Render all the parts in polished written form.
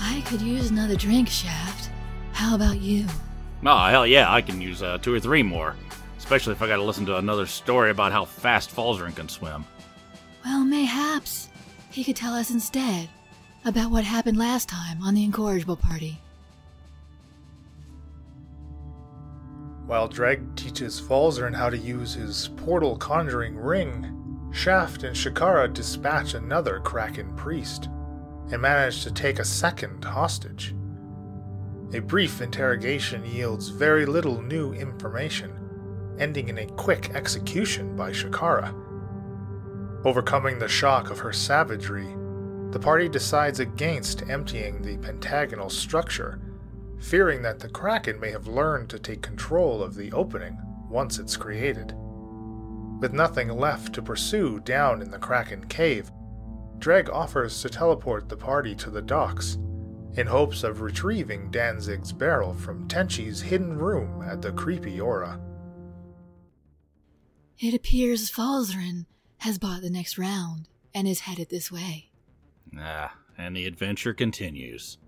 I could use another drink, Shaft. How about you? Oh, hell yeah, I can use 2 or 3 more. Especially if I gotta listen to another story about how fast Falzarin can swim. Well, mayhaps he could tell us instead about what happened last time on the Incorrigible party. While Dreg teaches Falzarin how to use his portal conjuring ring, Shaft and Shakara dispatch another Kraken priest and manage to take a second hostage. A brief interrogation yields very little new information, ending in a quick execution by Shakara. Overcoming the shock of her savagery, the party decides against emptying the pentagonal structure, fearing that the Kraken may have learned to take control of the opening once it's created. With nothing left to pursue down in the Kraken cave, Dreg offers to teleport the party to the docks, in hopes of retrieving Danzig's barrel from Tenchi's hidden room at the Creepy Aura. It appears Falzarin has bought the next round and is headed this way. And the adventure continues.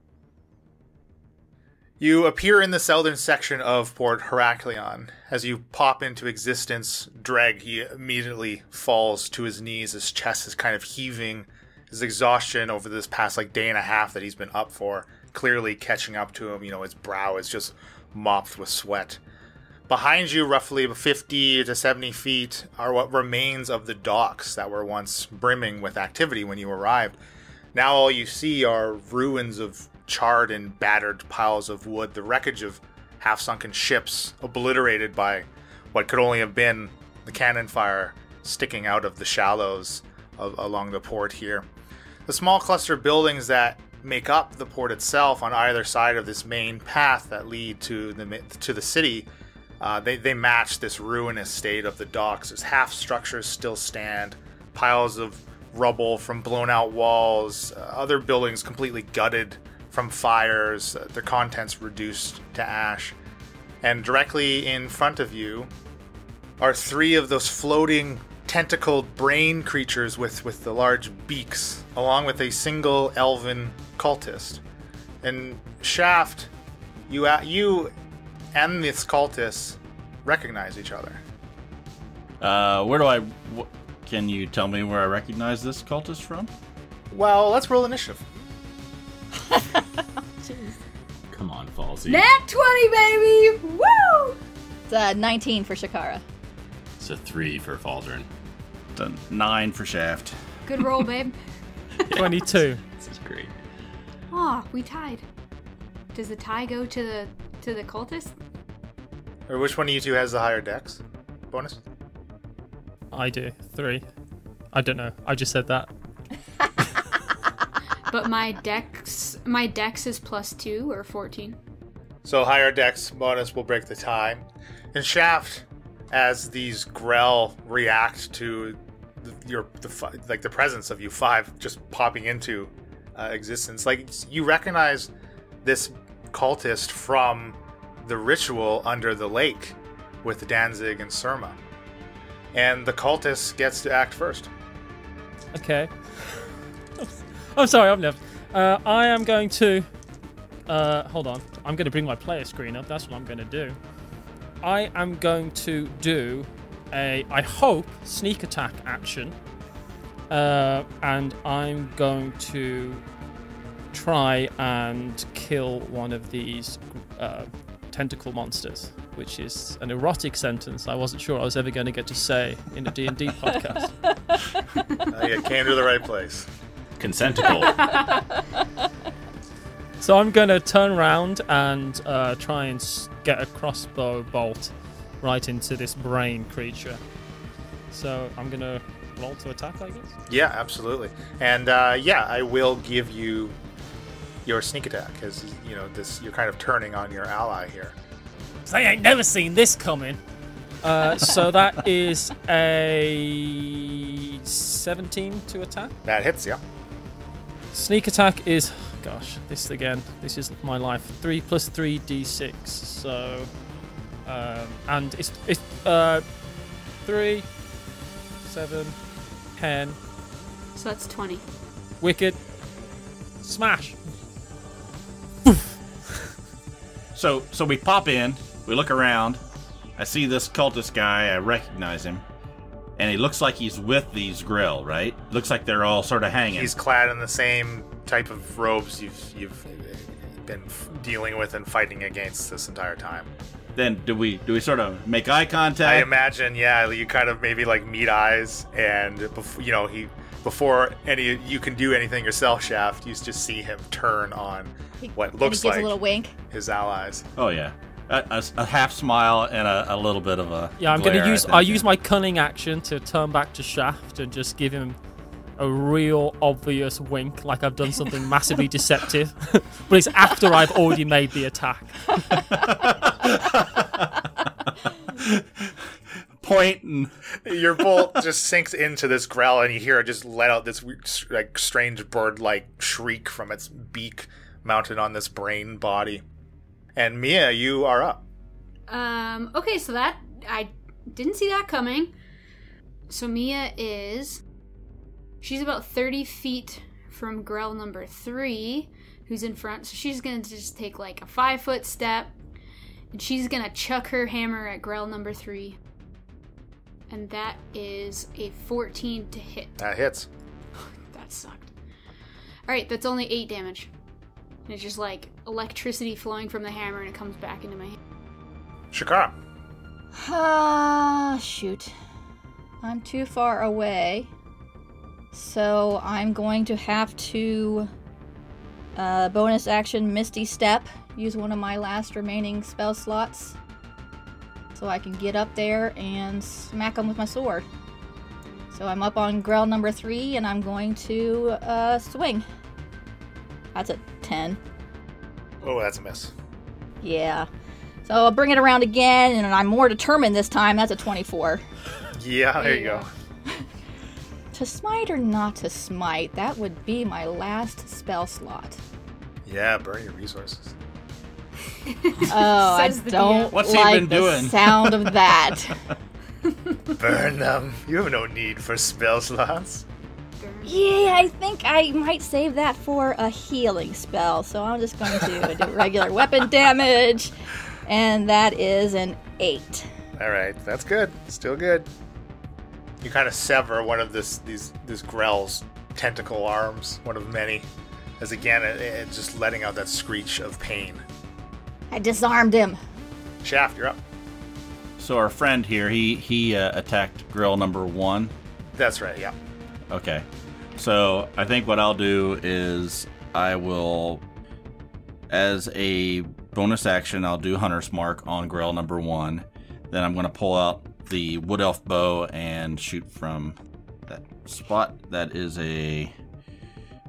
You appear in the southern section of Port Heraklion. As you pop into existence, Dreg, he immediately falls to his knees. His chest is kind of heaving. His exhaustion over this past day and a half that he's been up for, clearly catching up to him. His brow is just mopped with sweat. Behind you, roughly 50 to 70 feet, are what remains of the docks that were once brimming with activity when you arrived. Now all you see are ruins of charred and battered piles of wood, the wreckage of half-sunken ships, obliterated by what could only have been the cannon fire sticking out of the shallows along the port here. The small cluster of buildings that make up the port itself on either side of this main path that lead to the city, they match this ruinous state of the docks. As half structures still stand, piles of rubble from blown out walls, other buildings completely gutted from fires, their contents reduced to ash. And directly in front of you are 3 of those floating tentacled brain creatures with the large beaks, along with a single elven cultist. And Shaft, you and this cultist recognize each other. Can you tell me where I recognize this cultist from? Well, let's roll initiative. Jeez. Come on, Falsey. Nat 20, baby! Woo! It's 19 for Shakara. It's a 3 for Falzarin. It's a 9 for Shaft. Good roll, babe. 22. This is great. Aw, we tied. Does the tie go to the cultist? Or which one of you two has the higher dex bonus? I do. 3. I don't know. I just said that. But my dex is +2 or 14. So higher dex bonus will break the tie. And Shaft, as these Grell react to the presence of you 5 just popping into existence, you recognize this cultist from the ritual under the lake with Danzig and Surma. And the cultist gets to act first. Okay. I'm sorry, I'm left. I am going to... hold on. I'm going to bring my player screen up. That's what I'm going to do. I am going to do I hope, sneak attack action. And I'm going to try and kill one of these tentacle monsters, which is an erotic sentence I wasn't sure I was ever going to get to say in a D&D podcast. You came to the right place. Consenticle. So I'm going to turn around and try and get a crossbow bolt right into this brain creature. So I'm going to roll to attack, I guess? Yeah, absolutely. And I will give you your sneak attack, because you're kind of turning on your ally here. I ain't never seen this coming. So that is a 17 to attack. That hits, yeah. Sneak attack is, gosh, this is my life. 3 plus 3 d6. So, and it's 3, 7, 10. So that's 20. Wicked. Smash. So we pop in, we look around, I see this cultist guy, I recognize him, and he looks like he's with these grill, right? Looks like they're all sort of hanging. He's clad in the same type of robes you've been dealing with and fighting against this entire time. Then do we sort of make eye contact? I imagine, yeah, you kind of maybe like meet eyes, and before you can do anything yourself, Shaft, you just see him turn on what looks like a little wink. his allies. Oh yeah, a half smile and a little bit of a Yeah, I'm glare, gonna use. I think. I use my cunning action to turn back to Shaft and just give him a real obvious wink, like I've done something massively deceptive. But it's after I've already made the attack. Point and Your bolt just sinks into this grell, and you hear it just let out this weird, like strange bird-like shriek from its beak mounted on this brain body. And Mia, you are up. Okay, so that I didn't see that coming. So Mia she's about 30 feet from Grell number 3, who's in front. So she's gonna just take like a 5-foot step, and she's gonna chuck her hammer at Grell number 3. And that is a 14 to hit. That hits. That sucked. Alright, that's only 8 damage. And it's just like electricity flowing from the hammer, and it comes back into my hand. Shakara. Shoot. I'm too far away. So I'm going to have to bonus action Misty Step. Use one of my last remaining spell slots. So I can get up there and smack him with my sword. So I'm up on Grell number 3, and I'm going to swing. That's a 10. Oh, that's a miss. Yeah. So I'll bring it around again, and I'm more determined this time. That's a 24. Yeah, there you go. To smite or not to smite, that would be my last spell slot. Yeah, burn your resources. Oh, I Says the don't DM. What's he like been the doing? sound of that. Burn them. You have no need for spell slots. Yeah, I think I might save that for a healing spell. So I'm just going to do regular weapon damage. And that is an 8. All right, that's good. Still good. You kind of sever one of this Grell's tentacle arms, one of many, as again it's just letting out that screech of pain. I disarmed him. Shaft, you're up. so our friend here, he attacked grill number 1. That's right. Yeah. Okay. So I think what I'll do is I will, as a bonus action, I'll do Hunter's Mark on grill number 1. Then I'm going to pull out the Wood Elf bow and shoot from that spot. That is a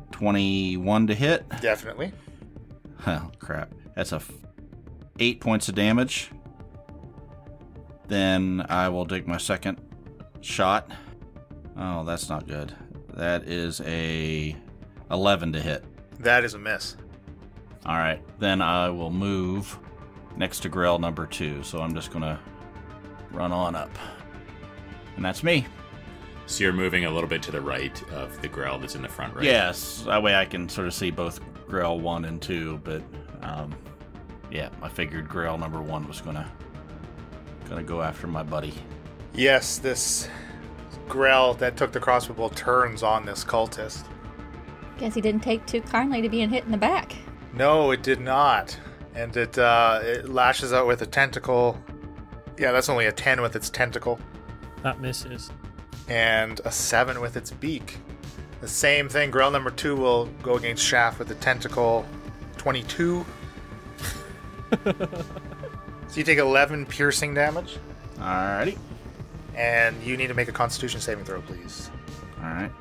21 to hit. Definitely. Oh, crap. That's 8 points of damage. Then I will take my second shot. Oh, that's not good. That is a 11 to hit. That is a miss. All right. Then I will move next to Grell number 2. So I'm just going to run on up. And that's me. So you're moving a little bit to the right of the Grell that's in the front, right? Yes. That way I can sort of see both Grell 1 and 2. But, yeah, I figured Grell number 1 was going to go after my buddy. Yes, this Grell that took the crossbow bolt turns on this cultist. Guess he didn't take too kindly to being hit in the back. No, it did not. And it lashes out with a tentacle. Yeah, that's only a 10 with its tentacle. That misses. And a 7 with its beak. The same thing, Grell number 2 will go against Shaft with the tentacle. 22. So you take 11 piercing damage. Alrighty. And you need to make a Constitution saving throw, please. Alright.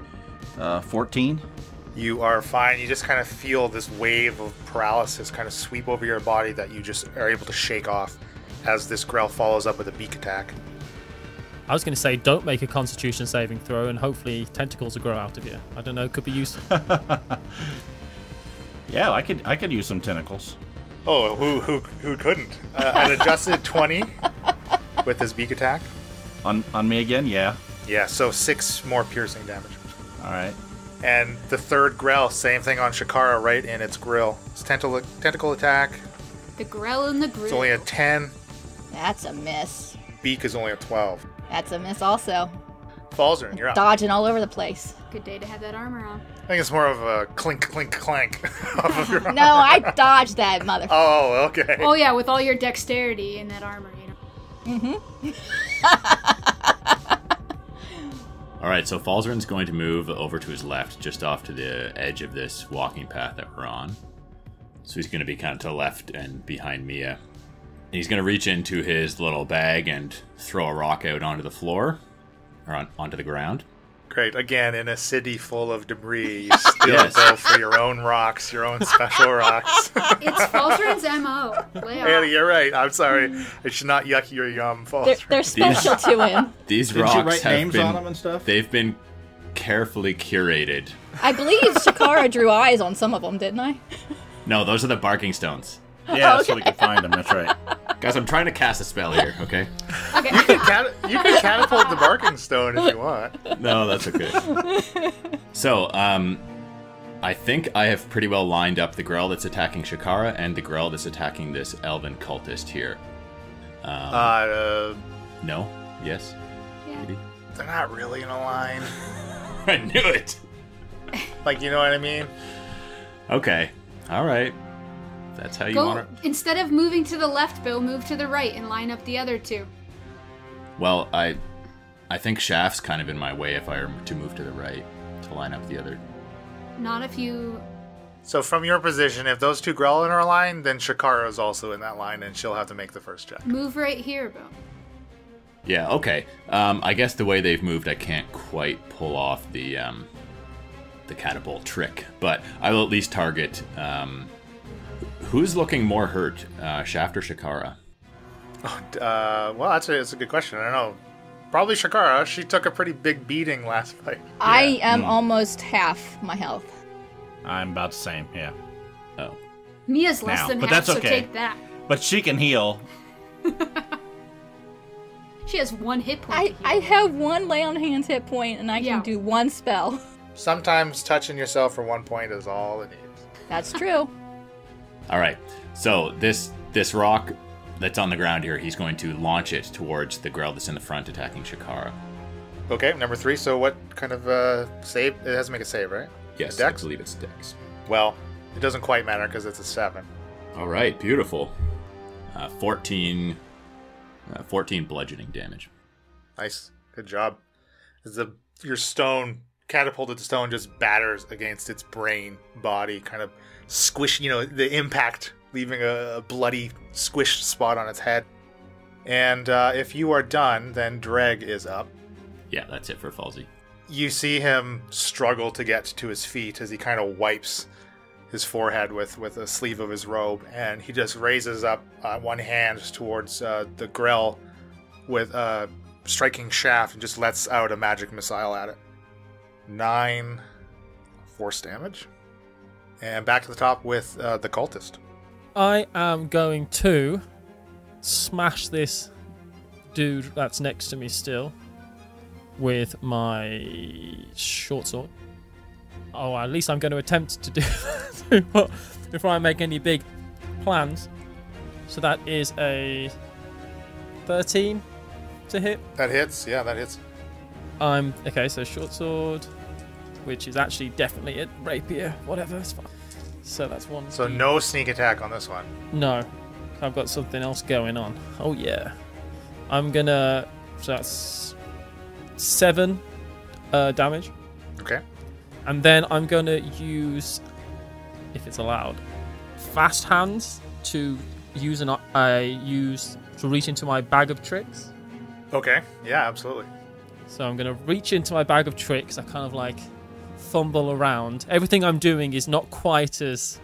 14. You are fine. You just kind of feel this wave of paralysis kind of sweep over your body that you just are able to shake off as this Grell follows up with a beak attack. I was going to say, don't make a Constitution saving throw, and hopefully tentacles will grow out of you. I don't know, could be useful. Yeah, I could use some tentacles. Oh, who couldn't? An adjusted 20 with this beak attack. On me again? Yeah. Yeah, so 6 more piercing damage. Alright. And the third Grell, same thing on Shakara, right in its grill. It's tentacle attack, The Grell and the Grill. It's only a 10. That's a miss. Beak is only a 12. That's a miss also. Falzarin, you're up. Dodging all over the place. Good day to have that armor on. I think it's more of a clink, clink, clank. Off of your No, I dodged that mother. Oh, okay. Oh yeah, with all your dexterity in that armor, you know. All right, so Falzarin's going to move over to his left, just off to the edge of this walking path that we're on. So he's going to be kind of to the left and behind Mia. He's going to reach into his little bag and throw a rock out onto the floor, or onto the ground. Great. Again, in a city full of debris, you still go for your own rocks, your own special rocks. It's Falzarin's MO. Lay Yeah, off. you're right. I'm sorry. I should not yuck your yum, Falzarin. They're special to him. These Did you rocks write have names been, on them and stuff? They've been carefully curated. I believe Shakara drew eyes on some of them, didn't I? No, those are the barking stones. Yeah, so we could find them. That's right. Guys, I'm trying to cast a spell here, okay? Okay. You can catapult the barking stone if you want. No, that's okay. So, I think I have pretty well lined up the Grell that's attacking Shakara and the Grell that's attacking this elven cultist here. No? Yes? Yeah. Maybe? They're not really in a line. I knew it! Like, you know what I mean? Okay. Alright. That's how you Go, want it. instead of moving to the left, Bill, move to the right and line up the other two. Well, I think Shaft's kind of in my way if I were to move to the right to line up the other. Not if you... So from your position, if those two Grell are in a line, then Shakara is also in that line, and she'll have to make the first check. Move right here, Bill. Yeah, okay. I guess the way they've moved, I can't quite pull off the catapult trick, but I will at least target. Who's looking more hurt, Shaft or Shakara? Well, that's a good question. I don't know. Probably Shakara. She took a pretty big beating last fight. I am almost half my health. I'm about the same, yeah. Oh. Mia's less Now, than but half, that's so okay. take that. But she can heal. She has 1 hit point. I have 1 lay on hands hit point, and I can do 1 spell. Sometimes touching yourself for 1 point is all it needs. That's true. All right. So this rock that's on the ground here, he's going to launch it towards the Grell that's in the front attacking Shakara. Okay, number 3. So what kind of save? It has to make a save, right? Yes, Dex? I believe it's Dex. Well, it doesn't quite matter because it's a 7. All right, beautiful. 14 bludgeoning damage. Nice. Good job. Your stone, catapulted stone, just batters against its brain body, kind of squish, the impact, leaving a bloody squished spot on its head. And if you are done, then Dreg is up. Yeah, that's it for Falsey. You see him struggle to get to his feet as he kind of wipes his forehead with a sleeve of his robe, and he just raises up one hand towards the Grell with a striking shaft and just lets out a magic missile at it. 9 force damage. And back to the top with the cultist. I am going to smash this dude that's next to me still with my short sword. Oh, at least I'm going to attempt to do that before I make any big plans. So that is a 13 to hit. That hits. Yeah, that hits. Okay, so short sword, which is actually definitely a rapier. Whatever, it's fine. So that's 1. So no sneak attack on this one. No, I've got something else going on. Oh yeah, I'm gonna. So that's 7 damage. Okay. And then I'm going to use, if it's allowed, fast hands to use to reach into my bag of tricks. Okay. Yeah, absolutely. So I'm going to reach into my bag of tricks. I kind of like fumble around. Everything I'm doing is not quite as...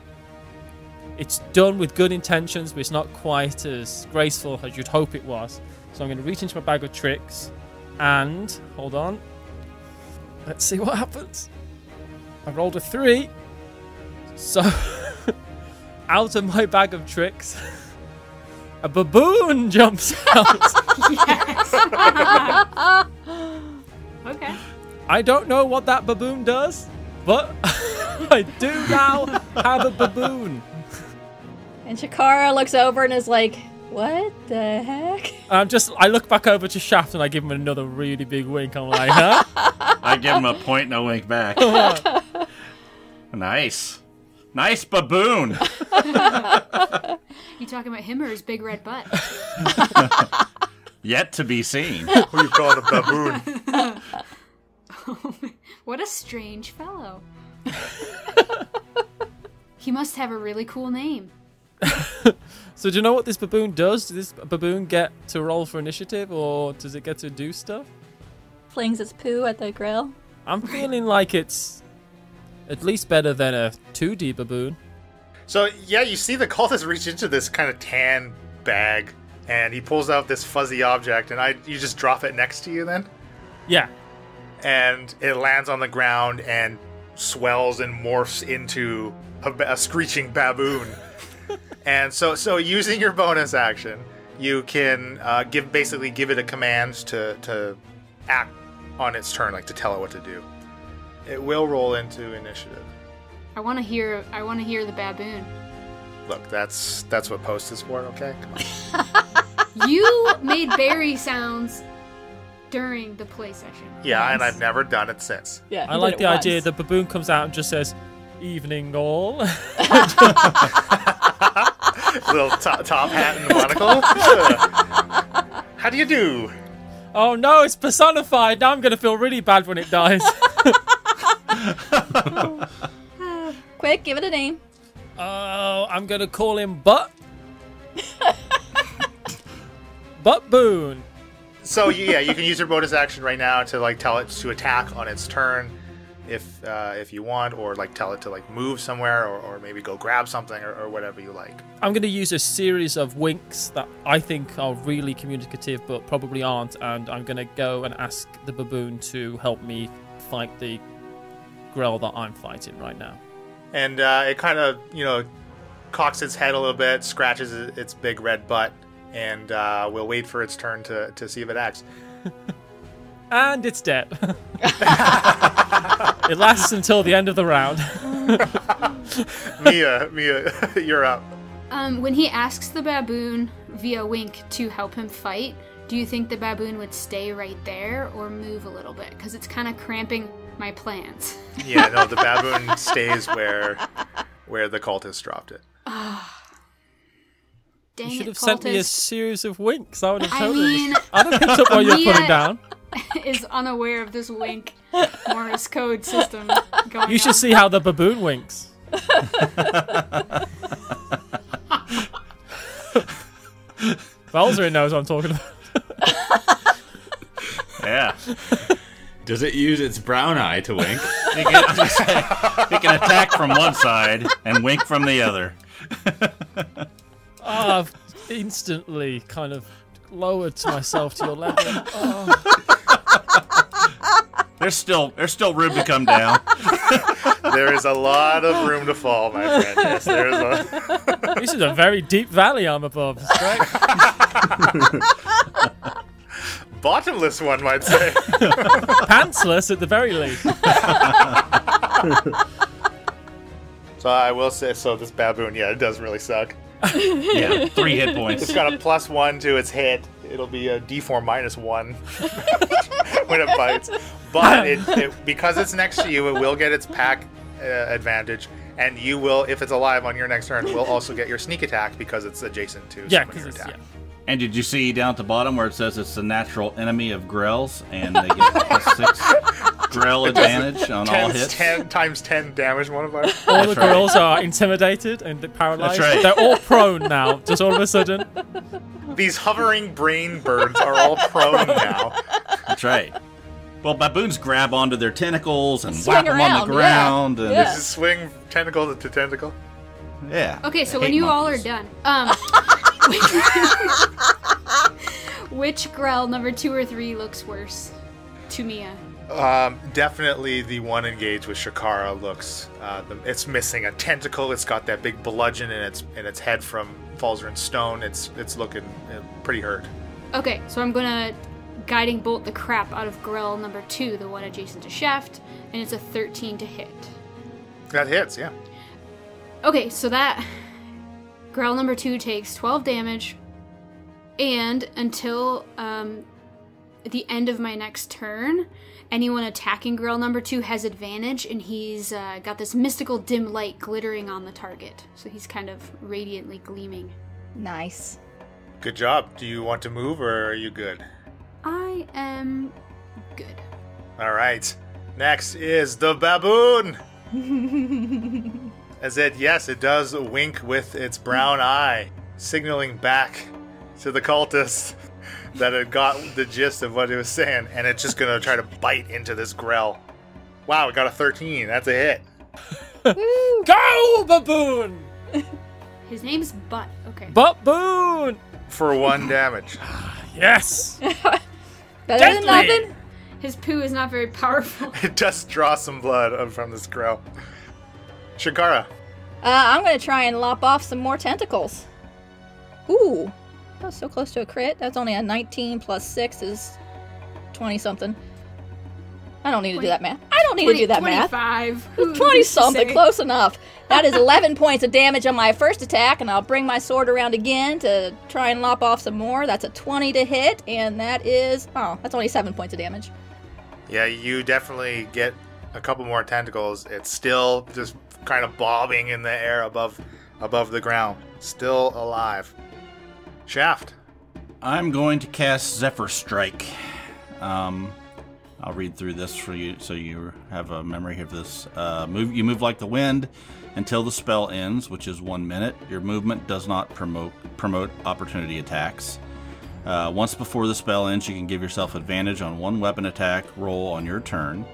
It's done with good intentions, but it's not quite as graceful as you'd hope it was. So I'm going to reach into my bag of tricks and... Hold on. Let's see what happens. I rolled a 3. So, out of my bag of tricks, a baboon jumps out. Yes. Okay. I don't know what that baboon does, but I do now have a baboon. And Shakara looks over and is like, what the heck? I look back over to Shaft and I give him another really big wink. I'm like, huh? I give him a point and a wink back. Nice. Nice baboon. You talking about him or his big red butt? Yet to be seen. Who you calling a baboon? What a strange fellow. He must have a really cool name. So do you know what this baboon does? Does this baboon get to roll for initiative, or does it get to do stuff? Flings its poo at the grill. I'm feeling like it's at least better than a 2D baboon. So, yeah, you see the cultist reach into this kind of tan bag, and he pulls out this fuzzy object, and you just drop it next to you then? Yeah. And it lands on the ground and swells and morphs into a screeching baboon. And so using your bonus action, you can give it a command to act on its turn, like to tell it what to do. It will roll into initiative. I want to hear the baboon. Look, that's what post is for, okay? Come on. You made berry sounds during the play session. Yeah, and I've never done it since. Yeah, I like the idea the baboon comes out and just says, "Evening all." Little top hat and monocle. How do you do? Oh no, it's personified. Now I'm going to feel really bad when it dies. Quick, give it a name. Oh, I'm going to call him Butt. Butt Boon. So you can use your bonus action right now to tell it to attack on its turn, if you want, or tell it to move somewhere, or maybe go grab something, or whatever you like. I'm going to use a series of winks that I think are really communicative, but probably aren't, and I'm going to go and ask the baboon to help me fight the Grell that I'm fighting right now. And it kind of cocks its head a little bit, scratches its big red butt, and we'll wait for its turn to see if it acts. And it's dead. It lasts until the end of the round. Mia, you're up. When he asks the baboon via wink to help him fight, do you think the baboon would stay right there or move a little bit? Because it's kind of cramping my plans. Yeah, no, the baboon stays where the cultist dropped it. Dang, You should it, have sent me a cultist series of winks. I would have I told mean, him. I'd have picked up what you're Mia- putting down. is unaware of this wink Morse code system going You should on. see how the baboon winks. Balzer knows what I'm talking about. Yeah. Does it use its brown eye to wink? It can attack from one side and wink from the other. Oh, I've instantly kind of lowered to myself to your level. Oh. There's still room to come down. There is a lot of room to fall, my friend. Yes, there is a... This is a very deep valley I'm above. It's great. Bottomless one might say. Pantsless at the very least. So I will say, this baboon, yeah, it does really suck. Yeah, 3 hit points. It's got a +1 to its hit. It'll be a D4 -1 when it bites. But because it's next to you, it will get its pack advantage, and you will, if it's alive on your next turn, will also get your sneak attack because it's adjacent to Yeah, some of because your it's attack. And did you see down at the bottom where it says it's the natural enemy of Grells, and they get +6 Grell advantage on all hits? 10 times 10 damage modifier. All the right. girls are intimidated and paralyzed. That's right. They're all prone now, just all of a sudden. These hovering brain birds are all prone now. That's right. Well, baboons grab onto their tentacles and Swing whap them on around, the ground. yeah. And Yeah. Just swing tentacle to tentacle. yeah. Okay, so I when hate you all are monkeys. done, which Grell number 2 or 3 looks worse to Mia? Definitely the one engaged with Shakara looks. It's missing a tentacle. It's got that big bludgeon in its head from Falzarin's stone. It's looking pretty hurt. Okay, so I'm gonna guiding bolt the crap out of Grell number 2, the one adjacent to Shaft, and it's a 13 to hit. That hits, yeah. Okay, so that Grell number 2 takes 12 damage, and until the end of my next turn, anyone attacking Grell number 2 has advantage, and he's got this mystical dim light glittering on the target. So he's kind of radiantly gleaming. Nice. Good job. Do you want to move, or are you good? I am good. All right. Next is the baboon. It does wink with its brown eye, signaling back to the cultist that it got the gist of what it was saying, and it's just gonna try to bite into this Grell. Wow, it got a 13. That's a hit. Go, baboon! His name's Butt. Okay. Baboon! For 1 damage. Yes! Better Deadly. than nothing. His poo is not very powerful. It does draw some blood from this Grell. Shakara. I'm gonna try and lop off some more tentacles. Ooh, that was so close to a crit. That's only a 19 plus 6 is 20-something. I don't need to do that math. I don't need to do that math. 25. 20-something, close enough. That is 11 points of damage on my first attack, and I'll bring my sword around again to try and lop off some more. That's a 20 to hit, and that is... Oh, that's only 7 points of damage. Yeah, you definitely get a couple more tentacles. It's still just kind of bobbing in the air above the ground. Still alive. Shaft. I'm going to cast Zephyr Strike. I'll read through this for you so you have a memory of this. You move like the wind until the spell ends, which is 1 minute. Your movement does not promote opportunity attacks. Once before the spell ends, you can give yourself advantage on 1 weapon attack roll on your turn.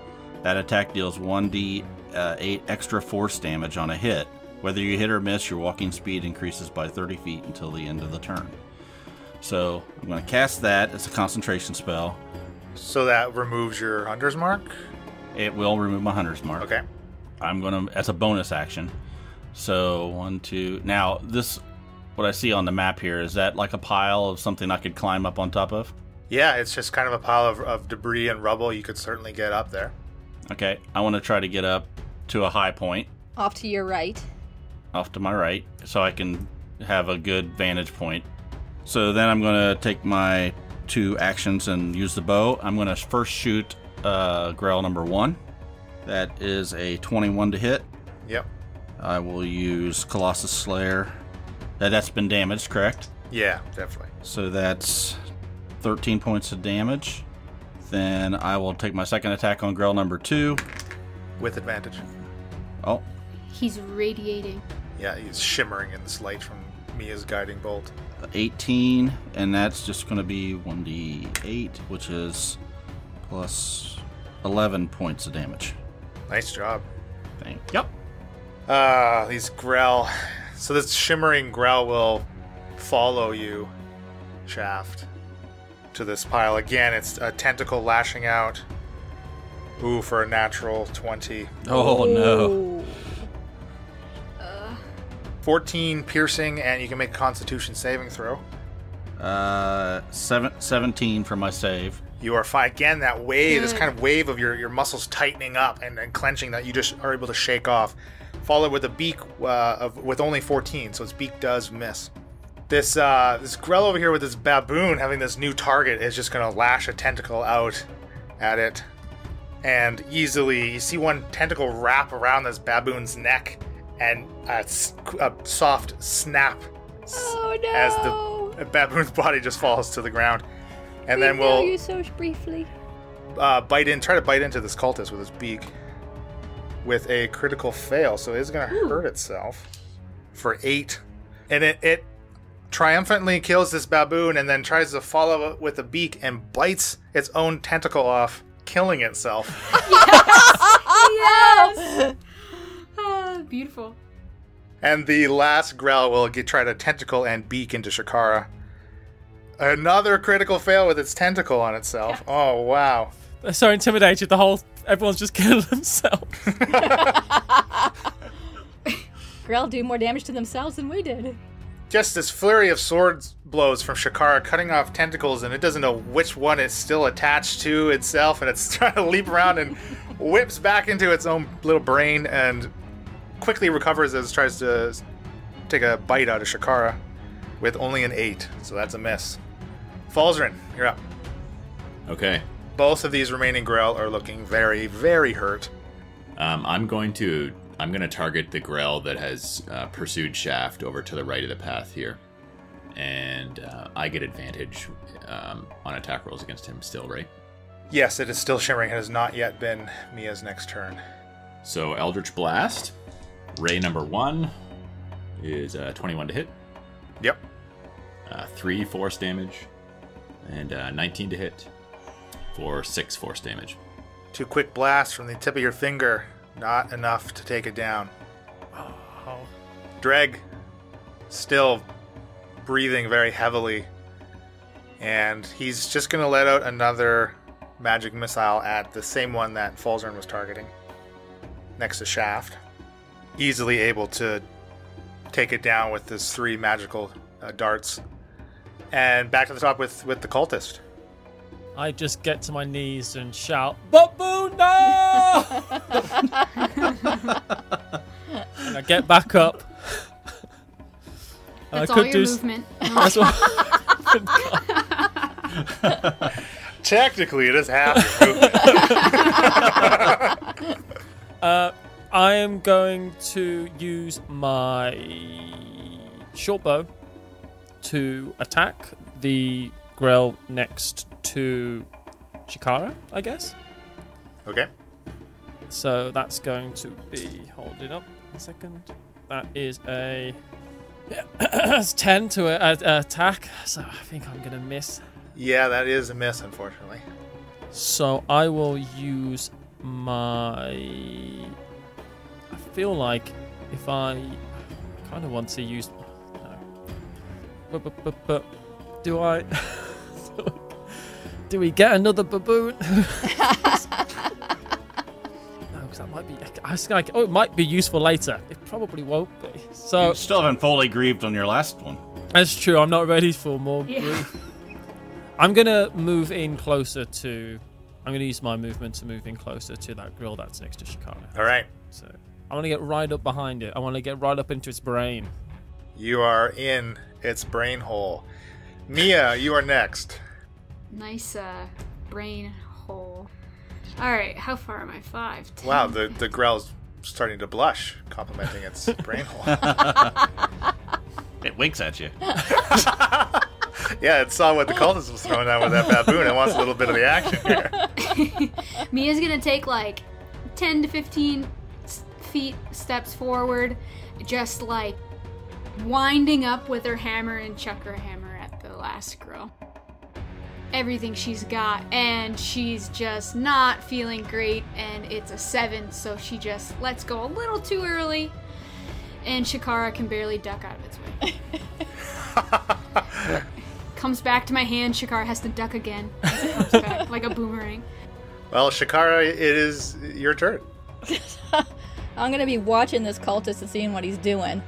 That attack deals 1d8 extra force damage on a hit. Whether you hit or miss, your walking speed increases by 30 feet until the end of the turn. So I'm going to cast that. It's a concentration spell. So that removes your Hunter's Mark? It will remove my Hunter's Mark. Okay. I'm going to, as a bonus action. So 1, 2. Now, this, what I see on the map here, is that like a pile of something I could climb up on top of? Yeah, it's just kind of a pile of debris and rubble. You could certainly get up there. Okay, I want to try to get up to a high point. Off to your right. Off to my right, so I can have a good vantage point. So then I'm going to take my 2 actions and use the bow. I'm going to first shoot Grell number 1. That is a 21 to hit. Yep. I will use Colossus Slayer. That's been damaged, correct? Yeah, definitely. So that's 13 points of damage. Then I will take my second attack on Grell number 2. With advantage. Oh. He's radiating. Yeah, he's shimmering in this light from Mia's guiding bolt. 18, and that's just going to be 1d8, which is plus 11 points of damage. Nice job. Thank you. These Grell. So this shimmering Grell will follow you, Shaft, to this pile. Again, it's a tentacle lashing out. Ooh, for a natural 20. Oh, no. 14 piercing, and you can make a Constitution saving throw. 17 for my save. You are fine. Again, that wave, this kind of wave of your muscles tightening up and clenching that you just are able to shake off. Followed with a beak with only 14, so its beak does miss. This Grell over here with this baboon having this new target is just going to lash a tentacle out at it. And easily, you see one tentacle wrap around this baboon's neck, and a soft snap as the baboon's body just falls to the ground. And then we'll you so briefly. try to bite into this cultist with his beak with a critical fail. So it's going to hurt itself for 8. And it triumphantly kills this baboon and then tries to follow it with a beak and bites its own tentacle off, killing itself. Yes! Beautiful. And the last Grell will try to tentacle and beak into Shakara. Another critical fail with its tentacle on itself. Yeah. Oh, wow. They're so intimidated, everyone's just killing themselves. Grell do more damage to themselves than we did. Just this flurry of sword blows from Shakara, cutting off tentacles, and it doesn't know which one it's still attached to itself, and it's trying to leap around and whips back into its own little brain and quickly recovers as it tries to take a bite out of Shakara with only an 8, so that's a miss. Falzarin, you're up. Okay. Both of these remaining Grell are looking very, very hurt. I'm going to target the Grell that has pursued Shaft over to the right of the path here. And I get advantage on attack rolls against him still, right? Yes, it is still shimmering. It has not yet been Mia's next turn. So Eldritch Blast, Ray number 1 is 21 to hit. Yep. 3 force damage, and 19 to hit for 6 force damage. 2 quick blasts from the tip of your finger. Not enough to take it down. Oh. Dreg, still breathing very heavily. And he's just going to let out another magic missile at the same one that Falzarin was targeting. Next to Shaft. Easily able to take it down with his 3 magical darts. And back to the top with the cultist. I just get to my knees and shout, "Baboon, no!" And I get back up. That's all your movement. That's what... Technically, it is half your movement. I am going to use my short bow to attack the Grell next to Shakara, I guess. Okay. So that's going to be, hold it up a second. That is a it's 10 to attack, so I think I'm going to miss. Yeah, that is a miss, unfortunately. So I will use my... I feel like if I kind of want to use... No. But do I... Do we get another baboon? No, because that might be... I was like, oh, it might be useful later. It probably won't be. So You still haven't fully grieved on your last one. that's true. I'm not ready for more grief. I'm going to move in closer to... I'm going to use my movement to move in closer to that grill that's next to Shakara. All right. So I want to get right up behind it. I want to get right up into its brain. You are in its brain hole. Mia, you are next. Nice brain hole. Alright, how far am I? 5, 10. Wow, the Grell's starting to blush, complimenting its brain hole. It winks at you. Yeah, it saw what the cultist was throwing down with that baboon. It wants a little bit of the action here. Mia's gonna take like 10 to 15 steps forward, just like winding up with her hammer and chuck her hammer at the last girl. Everything she's got, and she's just not feeling great, and it's a 7, so she just lets go a little too early, and Shakara can barely duck out of its way. Comes back to my hand, Shakara has to duck again as it comes back, like a boomerang. Well, Shakara, it is your turn. I'm going to be watching this cultist and seeing what he's doing.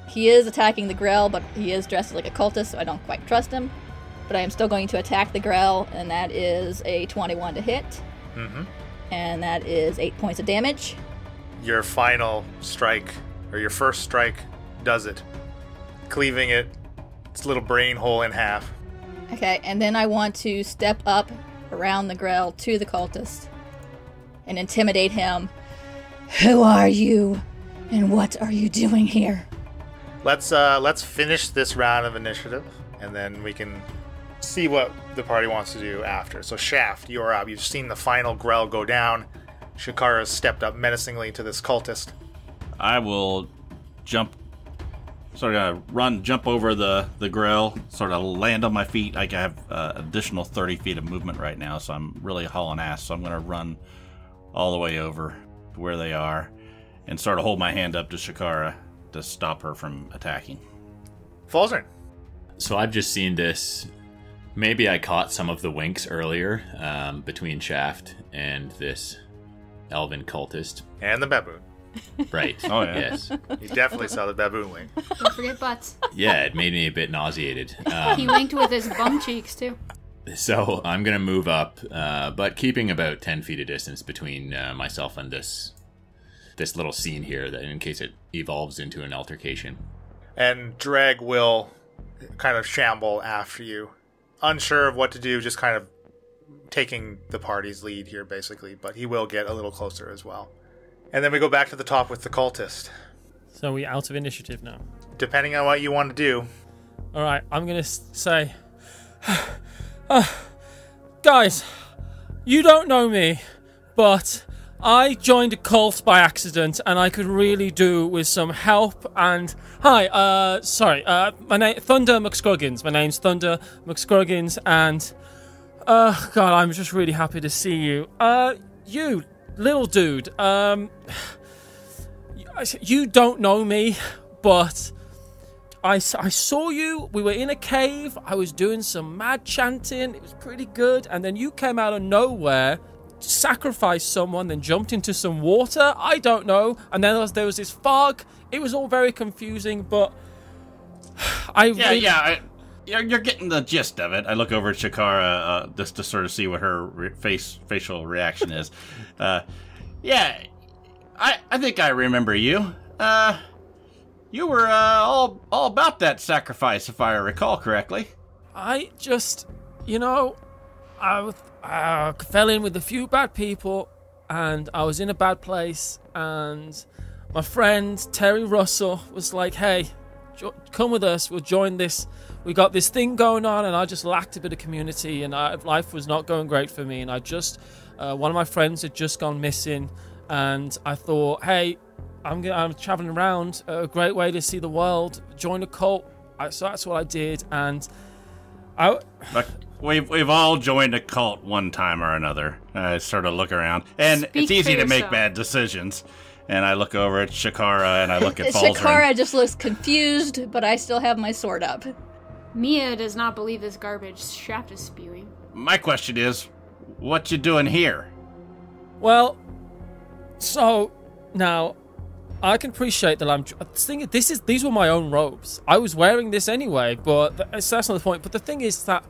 He is attacking the Grell, but he is dressed like a cultist, so I don't quite trust him. But I am still going to attack the Grell, and that is a 21 to hit. Mm-hmm. And that is 8 points of damage. Your final strike, or your first strike, does it. Cleaving its little brain hole in half. Okay, and then I want to step up around the Grell to the cultist and intimidate him. Who are you, and what are you doing here? Let's finish this round of initiative, and then we can see what the party wants to do after. So Shaft, you're up. You've seen the final Grell go down. Shakara's stepped up menacingly to this cultist. I will jump over the grill, sort of land on my feet. I have additional 30 feet of movement right now, so I'm really hauling ass. So I'm going to run all the way over to where they are and sort of hold my hand up to Shakara to stop her from attacking. Falzarin. So I've just seen this. Maybe I caught some of the winks earlier between Shaft and this elven cultist. And the baboon. Right. Oh, yeah. Yes. You definitely saw the baboon wing. Don't forget butts. Yeah, it made me a bit nauseated. He winked with his bum cheeks, too. So I'm going to move up, but keeping about 10 feet of distance between myself and this little scene here, that in case it evolves into an altercation. And Dreg will kind of shamble after you. Unsure of what to do, just kind of taking the party's lead here, basically. But he will get a little closer as well. And then we go back to the top with the cultist. So we out of initiative now. Depending on what you want to do. All right, I'm going to say... guys, you don't know me, but I joined a cult by accident, and I could really do with some help. And hi, my name Thunder McScruggins. My name's Thunder McScruggins, and God, I'm just really happy to see you. You little dude. You don't know me, but I saw you. We were in a cave. I was doing some mad chanting. It was pretty good. And then you came out of nowhere, sacrificed someone, then jumped into some water. I don't know. And then there was this fog. It was all very confusing, but you're getting the gist of it. I look over at Shakara just to sort of see what her facial reaction is. I think I remember you. You were all about that sacrifice, if I recall correctly. I just, I fell in with a few bad people, and I was in a bad place, and my friend Terry Russell was like, hey, come with us, we'll join this. We got this thing going on, and I just lacked a bit of community, and life was not going great for me, and I just, one of my friends had just gone missing, and I thought, hey, I'm traveling around, a great way to see the world, join a cult. So that's what I did, and Look, we've all joined a cult one time or another. I sort of look around, and it's easy to make bad decisions. And I look over at Shakara, and I look at Falzarin. Shakara just looks confused, but I still have my sword up. Mia does not believe this garbage Shaft is spewing. My question is, what you doing here? Well, so now I can appreciate that I'm thinking these were my own robes. I was wearing this anyway, but that's not the point. But the thing is that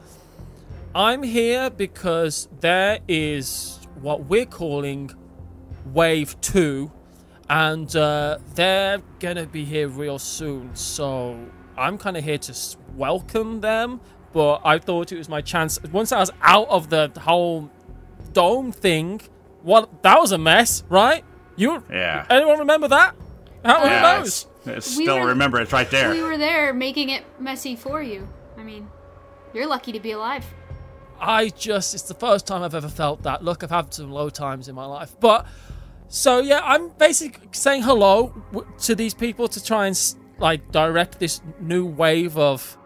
I'm here because there is what we're calling Wave 2, and they're gonna be here real soon. So I'm kind of here to welcome them, but I thought it was my chance. Once I was out of the whole dome thing, that was a mess, right? Yeah. Anyone remember that? Who knows? I still remember it right there. We were there making it messy for you. I mean, you're lucky to be alive. It's the first time I've ever felt that. Look, I've had some low times in my life. But, so yeah, I'm basically saying hello to these people to try and, direct this new wave of,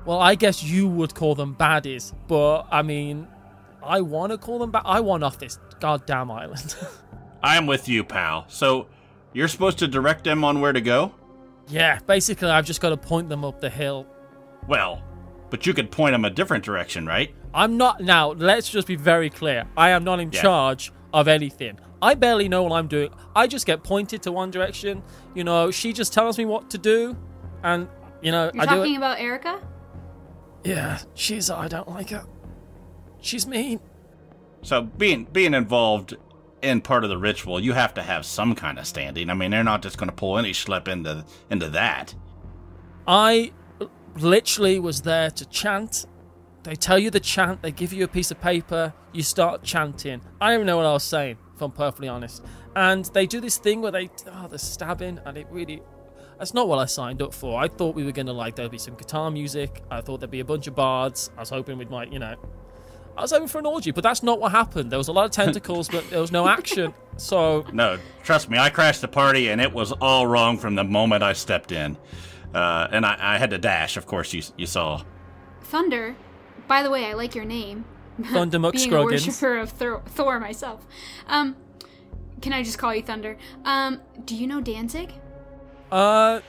well, I guess you would call them baddies. But, I mean, I want to call them I want off this goddamn island. I'm with you, pal. So, you're supposed to direct them on where to go? Yeah, basically I've just got to point them up the hill. Well, but you could point them a different direction, right? I'm not... Now, let's just be very clear. I am not in charge of anything. I barely know what I'm doing. I just get pointed to one direction. She just tells me what to do. And, You're I do it. talking about Erica? Yeah, I don't like her. She's mean. So, being involved in part of the ritual, you have to have some kind of standing. I mean, they're not just going to pull any schlep into that. I literally was there to chant. They tell you the chant, they give you a piece of paper, you start chanting. I don't even know what I was saying, if I'm perfectly honest. And they do this thing where they're stabbing, and that's not what I signed up for. I thought we were going to, there'd be some guitar music. I thought there'd be a bunch of bards. I was hoping we'd I was hoping for an orgy, but that's not what happened. There was a lot of tentacles, but there was no action. So no, trust me, I crashed the party, and it was all wrong from the moment I stepped in. And I had to dash, of course, you saw. Thunder, by the way, I like your name. Thunder McScruggins. Being a worshiper of Thor myself. Can I just call you Thunder? Do you know Danzig? Hold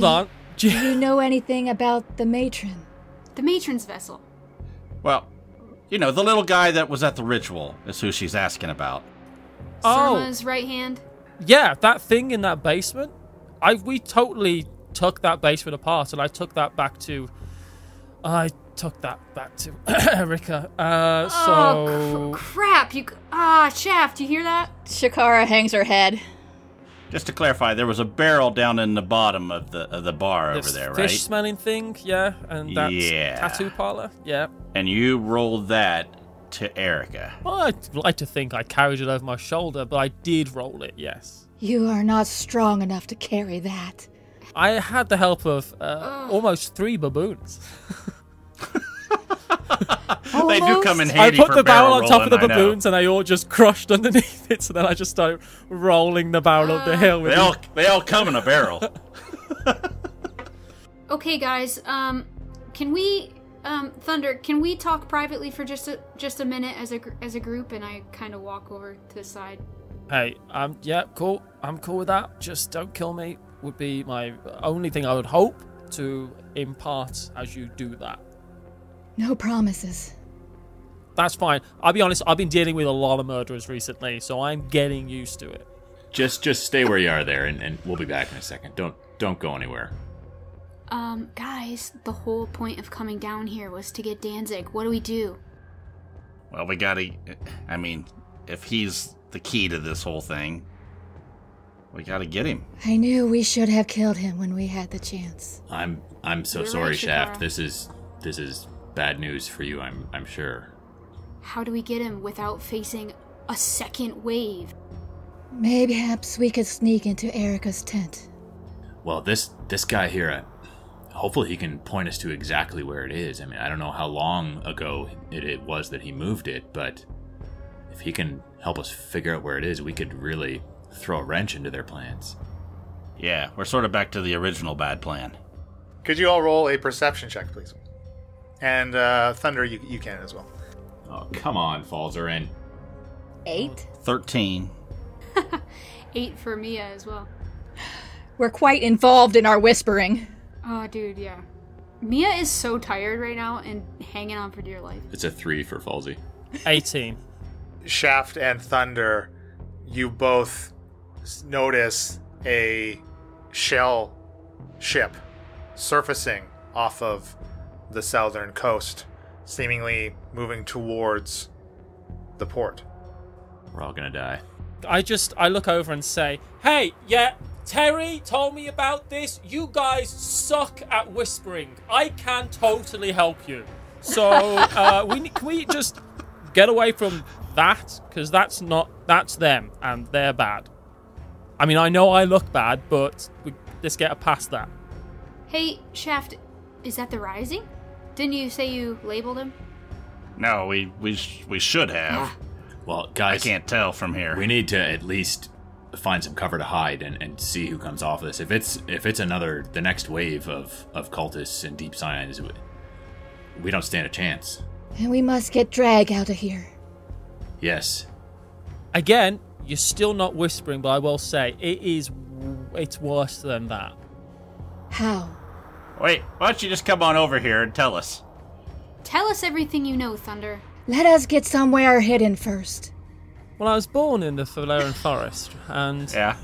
on. Do you know anything about the matron? The matron's vessel. Well, the little guy that was at the ritual is who she's asking about. Surma's right hand? Yeah, that thing in that basement. We totally took that basement apart, and I took that back to Erica. Crap! Shaft, you hear that? Shakara hangs her head. Just to clarify, there was a barrel down in the bottom of the bar over there, right? Fish-smelling thing, yeah, and that's tattoo parlor, yeah. And you rolled that to Erica. Well, I'd like to think I carried it over my shoulder, but I did roll it, yes. You are not strong enough to carry that. I had the help of almost 3 baboons. They do come in I handy put for the barrel on top rolling, of the I know. baboons, and they all just crushed underneath it. So then I just started rolling the barrel up the hill. With They all come in a barrel. Okay, guys. Can we, Thunder? Can we talk privately for just a minute as a group? And I kind of walk over to the side. Hey, yeah, cool. I'm cool with that. Just don't kill me. Would be my only thing I would hope to impart as you do that. No promises. That's fine. I'll be honest, I've been dealing with a lot of murderers recently, so I'm getting used to it. Just stay where you are there, and we'll be back in a second. Don't go anywhere. Guys, the whole point of coming down here was to get Danzig. What do we do? Well, we gotta... I mean, if he's the key to this whole thing, we gotta get him. I knew we should have killed him when we had the chance. I'm so You're sorry, right, Shaft. Shikara. This is bad news for you. I'm sure. How do we get him without facing a second wave? Mayhaps we could sneak into Erica's tent. Well, this guy here, hopefully he can point us to exactly where it is. I mean, I don't know how long ago it was that he moved it, but if he can help us figure out where it is, we could really throw a wrench into their plans. Yeah, we're sort of back to the original bad plan. Could you all roll a perception check, please? And Thunder, you can as well. Oh, come on, Falls are in. 8? 13. 8 for Mia as well. We're quite involved in our whispering. Oh, dude, yeah. Mia is so tired right now and hanging on for dear life. It's a 3 for Falsey. 18. Shaft and Thunder, you both notice a shell ship surfacing off of the southern coast, seemingly moving towards the port. We're all gonna die. I look over and say, hey, yeah, Terry told me about this. You guys suck at whispering. I can totally help you. So, can we just get away from that? Because that's them, and they're bad. I mean, I know I look bad, but let's get past that. Hey, Shaft, is that the Rising? Didn't you say you labeled him? No, we should have. Well, I guys, can't tell from here. we need to at least find some cover to hide and see who comes off this. If it's the next wave of cultists and deep science, we don't stand a chance. And we must get Drag out of here. Yes. Again, you're still not whispering, but I will say it's worse than that. How? Wait, why don't you just come on over here and tell us? Tell us everything you know, Thunder. Let us get somewhere hidden first. Well, I was born in the Valerian Forest, and... Yeah.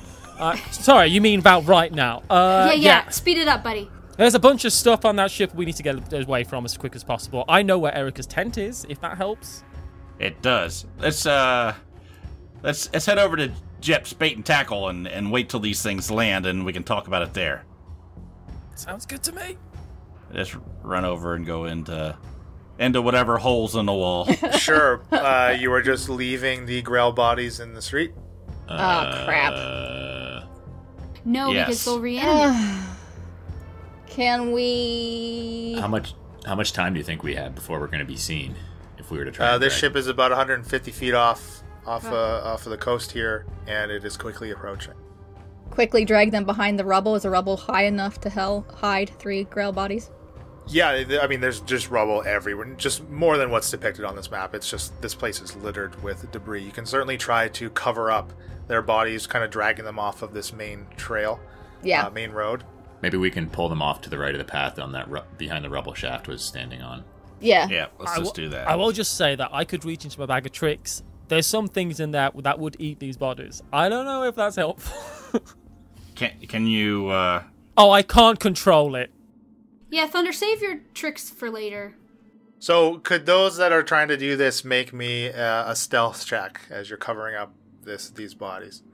Sorry, you mean about right now? Yeah. Speed it up, buddy. There's a bunch of stuff on that ship we need to get away from as quick as possible. I know where Erica's tent is, if that helps. It does. Let's head over to Jep's bait and tackle and wait till these things land, and we can talk about it there. Sounds good to me. Just run over and go into whatever holes in the wall. Sure, you were just leaving the Grail bodies in the street? Oh, crap. No, Yes. because they'll reanimate. Can we... How much time do you think we have before we're going to be seen? If we were to try. This ship is about 150 feet off of the coast here, and it is quickly approaching. quickly drag them behind the rubble? Is the rubble high enough to hide 3 Grail bodies? Yeah, I mean, there's just rubble everywhere. Just more than what's depicted on this map. It's just, this place is littered with debris. You can certainly try to cover up their bodies, kind of dragging them off of this main trail. Yeah. Main road. Maybe we can pull them off to the right of the path on that behind the rubble Shaft was standing on. Yeah. Yeah, let's just do that. I will just say that I could reach into my bag of tricks. There's some things in there that would eat these bodies. I don't know if that's helpful. Can you, Oh, I can't control it. Yeah, Thunder, save your tricks for later. So, could those that are trying to do this make me a stealth check as you're covering up these bodies?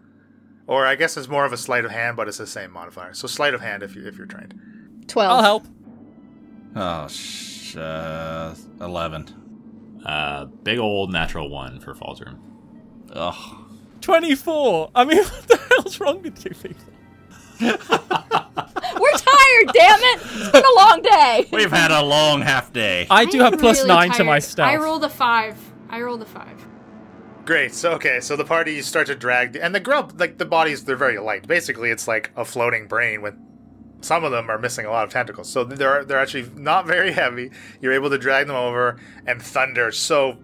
Or I guess it's more of a sleight of hand, but it's the same modifier. So sleight of hand if you're trained. 12. I'll help. Oh, 11. Big old natural 1 for Falzern. Ugh. 24. I mean, what the hell's wrong with you people? We're tired, damn it! It's been a long day. We've had a long half day. I do have I'm plus really 9 to tired. my stealth. I rolled a 5. Great. So so the party start to drag, and the grub, like the bodies, they're very light. Basically, it's like a floating brain with some of them are missing a lot of tentacles. So they're actually not very heavy. You're able to drag them over, and Thunder so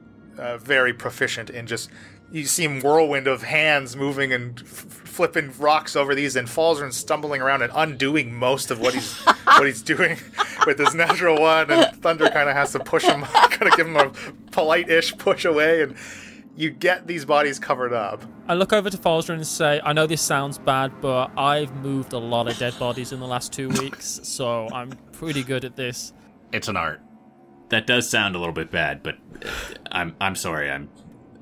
very proficient in just. You see him whirlwind of hands moving and flipping rocks over these, and Falzern stumbling around and undoing most of what he's doing with his natural 1, and Thunder kind of has to push him, kind of give him a polite-ish push away, and you get these bodies covered up. I look over to Falzern and say, I know this sounds bad, but I've moved a lot of dead bodies in the last 2 weeks, so I'm pretty good at this. It's an art. That does sound a little bit bad, but I'm sorry.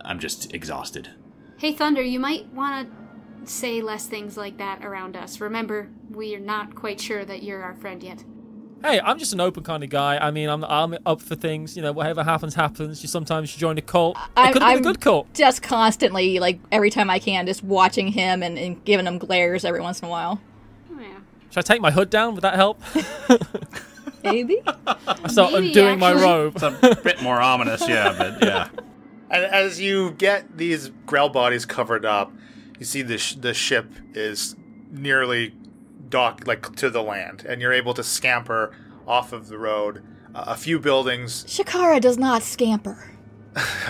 I'm just exhausted. Hey, Thunder, you might want to say less things like that around us. Remember, we are not quite sure that you're our friend yet. Hey, I'm just an open kind of guy. I mean, I'm up for things. You know, whatever happens, happens. Sometimes you join a cult. It could have been a good cult. Just constantly, like, every time I can, just watching him and giving him glares every once in a while. Oh, yeah. Should I take my hood down? Would that help? Maybe? I start Maybe, undoing my actually. robe. It's a bit more ominous, yeah, but yeah. And as you get these Grell bodies covered up, you see the ship is nearly docked like to the land, and you're able to scamper off of the road. A few buildings. Shakara does not scamper.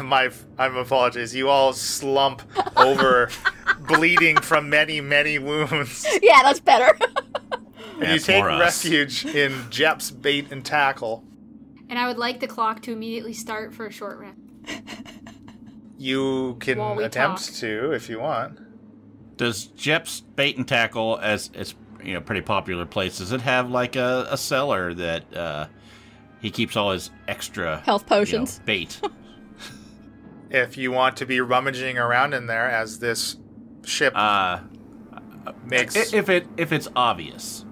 My apologies. You all slump over, bleeding from many, many wounds. Yeah, that's better. And you That's take more us. refuge in Jep's bait and tackle. And I would like the clock to immediately start for a short rest. You can While we attempt talk. to if you want. Does Jep's bait and tackle, as it's pretty popular place, does it have like a cellar that he keeps all his extra Health potions. Bait? If you want to be rummaging around in there as this ship makes... if it's obvious.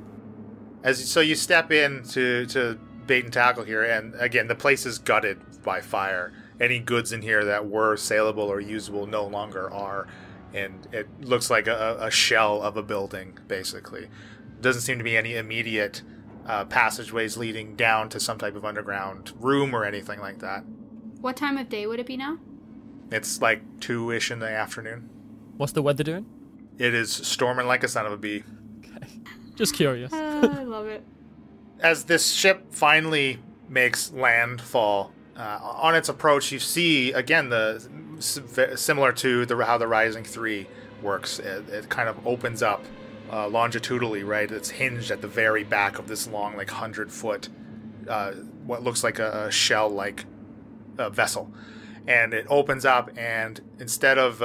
So you step in to bait and tackle here, and again, the place is gutted by fire. Any goods in here that were saleable or usable no longer are, and it looks like a shell of a building, basically. Doesn't seem to be any immediate passageways leading down to some type of underground room or anything like that. What time of day would it be now? It's like 2-ish in the afternoon. What's the weather doing? It is storming like a son of a bee. Just curious. I love it. As this ship finally makes landfall, on its approach, you see again similar to how the Rising 3 works. It kind of opens up longitudinally, right? It's hinged at the very back of this long, like 100-foot, what looks like a shell-like vessel, and it opens up, and instead of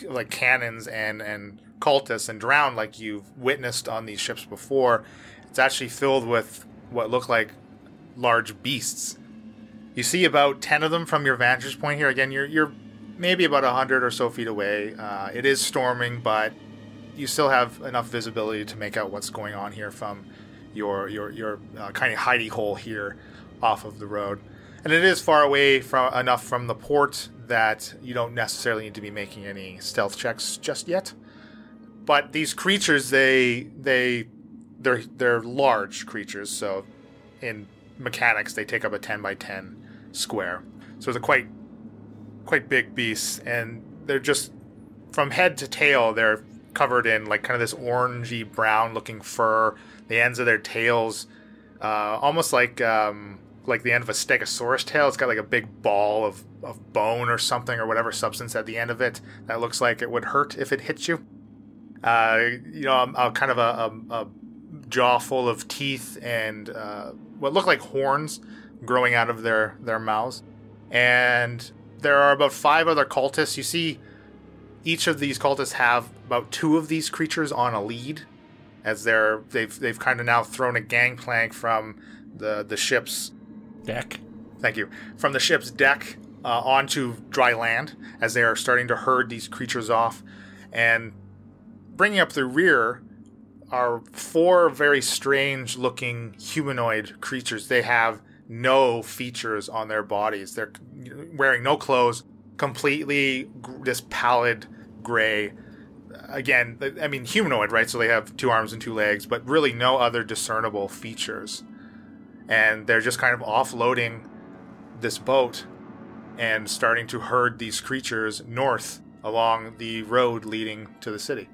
like cannons and cultists and drowned like you've witnessed on these ships before, it's actually filled with what look like large beasts. You see about 10 of them from your vantage point here. Again, you're maybe about 100 or so feet away. It is storming, but you still have enough visibility to make out what's going on here from your kind of hidey hole here off of the road. And it is far away enough from the port that you don't necessarily need to be making any stealth checks just yet. But these creatures, they're large creatures, so in mechanics they take up a 10 by 10 square. So they're quite big beasts, and they're just from head to tail they're covered in like kind of this orangey brown looking fur. The ends of their tails almost like the end of a stegosaurus tail. It's got like a big ball of bone or something or whatever substance at the end of it that looks like it would hurt if it hit you. Kind of a jaw full of teeth and what look like horns growing out of their mouths. And there are about 5 other cultists. You see each of these cultists have about 2 of these creatures on a lead, as they've kind of now thrown a gangplank from the ship's Deck. Thank you. From the ship's deck onto dry land as they are starting to herd these creatures off. And bringing up the rear are 4 very strange-looking humanoid creatures. They have no features on their bodies. They're wearing no clothes, completely this pallid gray. Again, I mean, humanoid, right? So they have 2 arms and 2 legs, but really no other discernible features. And they're just kind of offloading this boat and starting to herd these creatures north along the road leading to the city.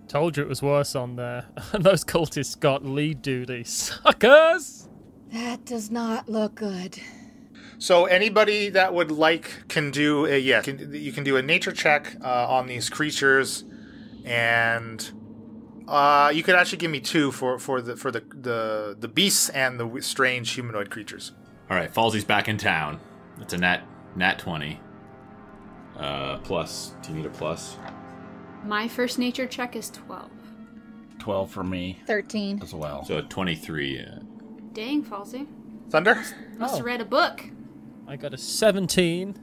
Told you it was worse on there. Those cultists got lead duty. Suckers! That does not look good. So anybody that would like can do you can do a nature check on these creatures, and you could actually give me 2 for the beasts and the strange humanoid creatures. All right, Falsey's back in town. It's a nat 20. Plus, do you need a plus? My first nature check is 12. 12 for me 13. as well. So 23. Dang, Falsey. Thunder? Must have read a book. I got a 17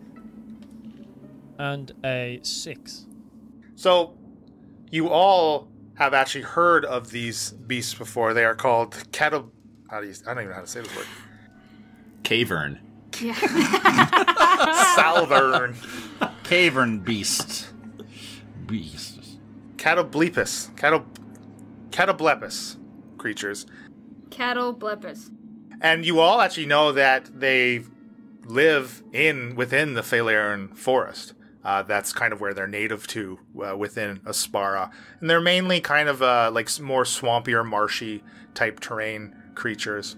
and a 6. So you all have actually heard of these beasts before. They are called I don't even know how to say this word. Cavern. Yeah. Salvern. Cavern beasts. Catoblepus. Catoblepus creatures. Cattle blepus. And you all actually know that they live within the Phalearan forest. That's kind of where they're native to, within Aspara. And they're mainly kind of like more swampy or marshy type terrain creatures.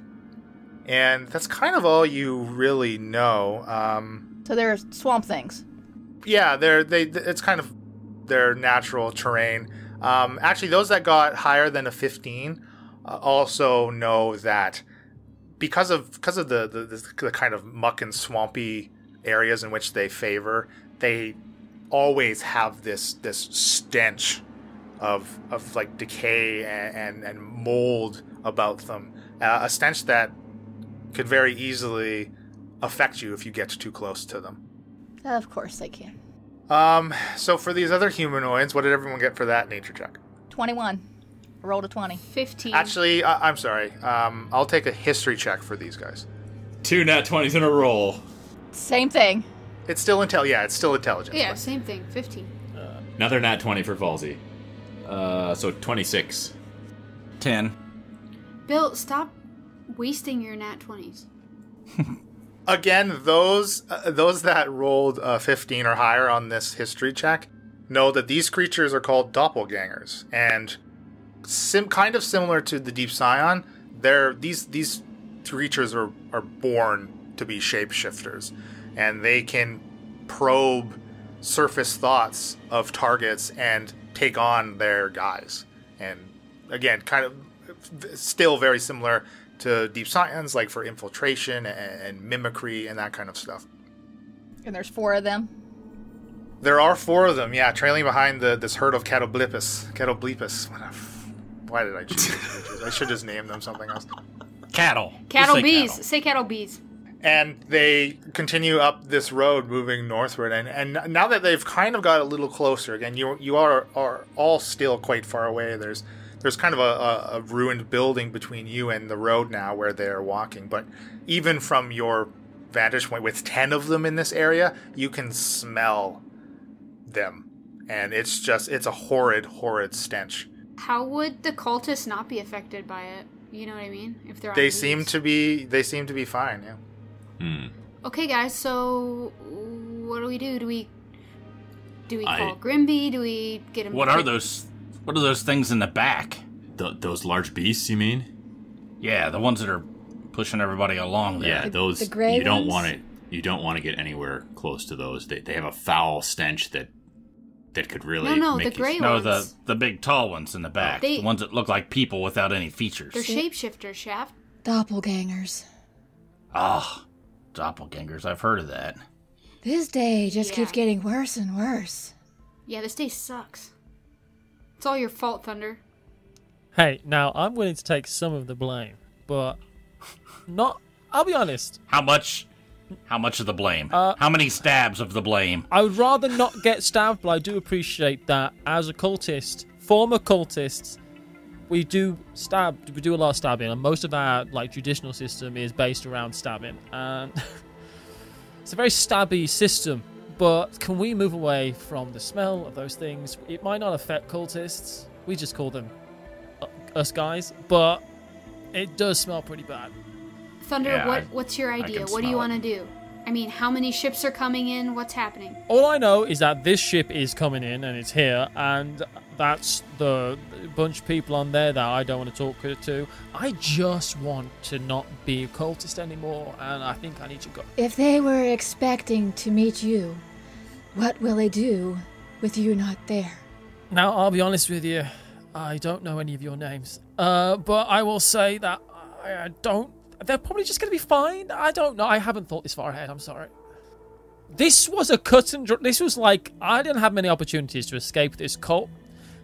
And that's kind of all you really know. So they're swamp things. Yeah, it's kind of their natural terrain. Actually, those that got higher than a 15 also know that because of the kind of muck and swampy areas in which they favor, they always have this stench of like decay and mold about them. A stench that could very easily affect you if you get too close to them. Of course they can. So for these other humanoids, what did everyone get for that nature check? 21. I rolled a 20. 15. Actually, I'm sorry. I'll take a history check for these guys. 2 nat 20s in a roll. Same thing. It's still it's still intelligence. Yeah, but- same thing. 15. Another nat 20 for Falsey. So 26. 10. Bill, stop wasting your nat 20s. Again, those that rolled 15 or higher on this history check know that these creatures are called doppelgangers, and kind of similar to the Deep Scion, these creatures are born to be shapeshifters, and they can probe surface thoughts of targets and take on their guise. And again, kind of still very similar to Deep Science, like for infiltration and mimicry and that kind of stuff. And there's 4 of them. There are 4 of them, yeah, trailing behind this herd of Catoblepus. Why did I choose these creatures? I should just name them something else. Cattle. Cattle Just say bees. cattle. Say cattle bees. And they continue up this road, moving northward. And now that they've kind of got a little closer, again, you are all still quite far away. There's kind of a ruined building between you and the road now where they're walking. But even from your vantage point, with 10 of them in this area, you can smell them. And it's a horrid, horrid stench. How would the cultists not be affected by it? You know what I mean? If they're on They bees. seem to be fine, yeah. Okay, guys. So what do we do? Do we call I- Grimby? Do we get him? What are those things in the back? Those large beasts, you mean? Yeah, the ones that are pushing everybody along there. Yeah, those the gray you don't ones? want to get anywhere close to those. They have a foul stench that could really No, make the you gray No, ones. the big tall ones in the back. They- The ones that look like people without any features. They're shapeshifters, Shaft. Doppelgangers. Ah, doppelgangers. I've heard of that. This day just Yeah. keeps getting worse and worse. Yeah, this day sucks. It's all your fault, Thunder. Hey, now I'm willing to take some of the blame, but not. I'll be honest. How much of the blame? Uh, How many stabs of the blame? I would rather not get stabbed, but I do appreciate that as a cultist former cultists, we do a lot of stabbing, and most of our like judicial system is based around stabbing, and it's a very stabby system. But can we move away from the smell of those things? It might not affect cultists. We just call them us guys, but it does smell pretty bad. Thunder, Yeah, what's your I idea? can What do you smell want to do? I mean, how many ships are coming in? What's happening? All I know is that this ship is coming in and it's here, and that's the bunch of people on there that I don't want to talk to. I just want to not be a cultist anymore, and I think I need to go. If they were expecting to meet you, what will they do with you not there? Now, I'll be honest with you, I don't know any of your names, but I will say that I don't. They're probably just going to be fine. I don't know. I haven't thought this far ahead. I'm sorry. This was a cut and dry. This was like, I didn't have many opportunities to escape this cult.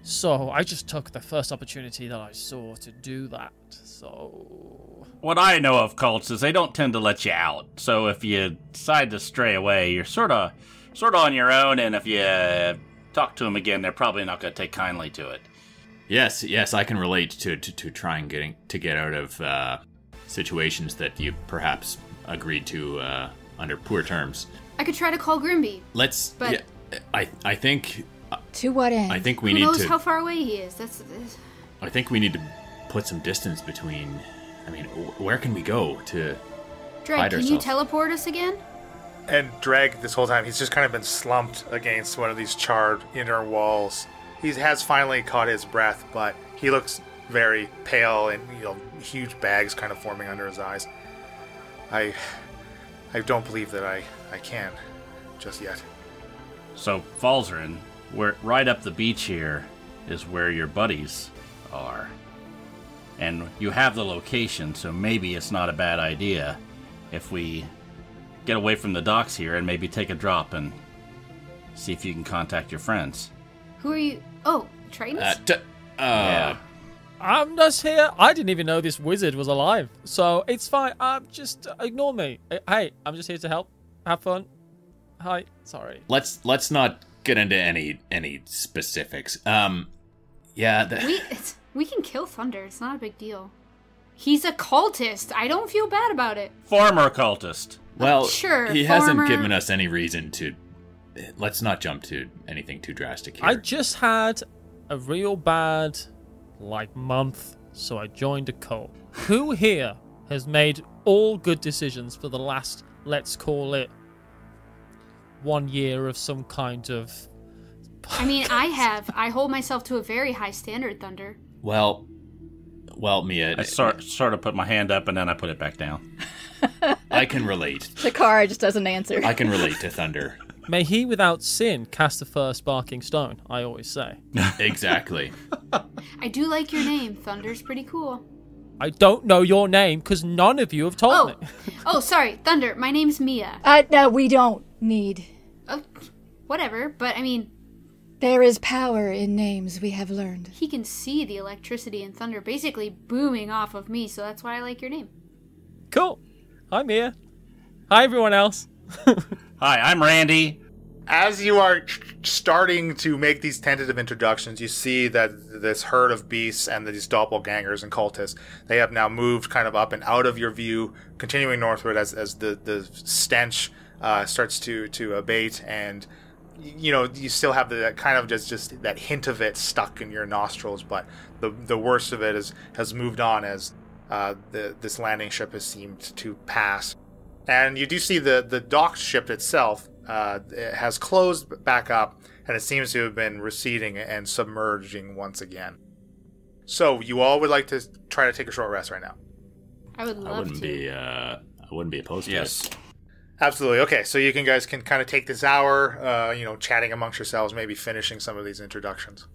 So I just took the first opportunity that I saw to do that. So What I know of cults is they don't tend to let you out. So if you decide to stray away, you're sort of on your own. And if you talk to them again, they're probably not going to take kindly to it. Yes, I can relate to trying to get out of situations that you perhaps agreed to under poor terms. I could try to call Grimby. But I think To what end? I think we Who need knows to. how far away he is? I think we need to put some distance between. I mean, where can we go to Drake, hide can you ourselves? teleport us again? And Dreg, this whole time, he's just kind of been slumped against one of these charred inner walls. He has finally caught his breath, but he looks very pale and, huge bags kind of forming under his eyes. I don't believe that I can just yet. So, Falzarin, we're right up the beach here is where your buddies are. And you have the location, so maybe it's not a bad idea if we get away from the docks here and maybe take a drop and see if you can contact your friends. Who are you? Oh, Tritons? Yeah. I'm just here. I didn't even know this wizard was alive. So it's fine. Just ignore me. Hey, I'm just here to help. Have fun. Hi. Sorry. Let's not get into any specifics. Yeah. We can kill Thunder. It's not a big deal. He's a cultist. I don't feel bad about it. Former cultist. Well, Sure, he hasn't former- given us any reason to. Let's not jump to anything too drastic here. I just had a real bad, month, so I joined a cult. Who here has made all good decisions for the last, let's call it, 1 year of some kind of... I mean, I have. I hold myself to a very high standard, Thunder. Well, Mia, I sort of put my hand up and then I put it back down. I can relate. The car just doesn't answer. I can relate to Thunder. May he without sin cast the first sparking stone, I always say. Exactly. I do like your name. Thunder's pretty cool. I don't know your name because none of you have told me. Oh, sorry, Thunder. My name's Mia. No, we don't need. Oh, whatever, but I mean, There is power in names, we have learned. he can see the electricity and thunder basically booming off of me, so that's why I like your name. Cool. Hi, Mia. Hi, everyone else. Hi, I'm Randy. As you are starting to make these tentative introductions, you see that this herd of beasts and these doppelgangers and cultists, they have now moved kind of up and out of your view, continuing northward as the stench starts to abate, and you still have that kind of just that hint of it stuck in your nostrils, but the worst of it has moved on as this landing ship has seemed to pass. And you do see the docked ship itself it has closed back up, and it seems to have been receding and submerging once again. So you all would like to try to take a short rest right now? I would love to. I wouldn't be opposed to Yes. it. Absolutely. Okay, so you guys can kind of take this hour, chatting amongst yourselves, maybe finishing some of these introductions.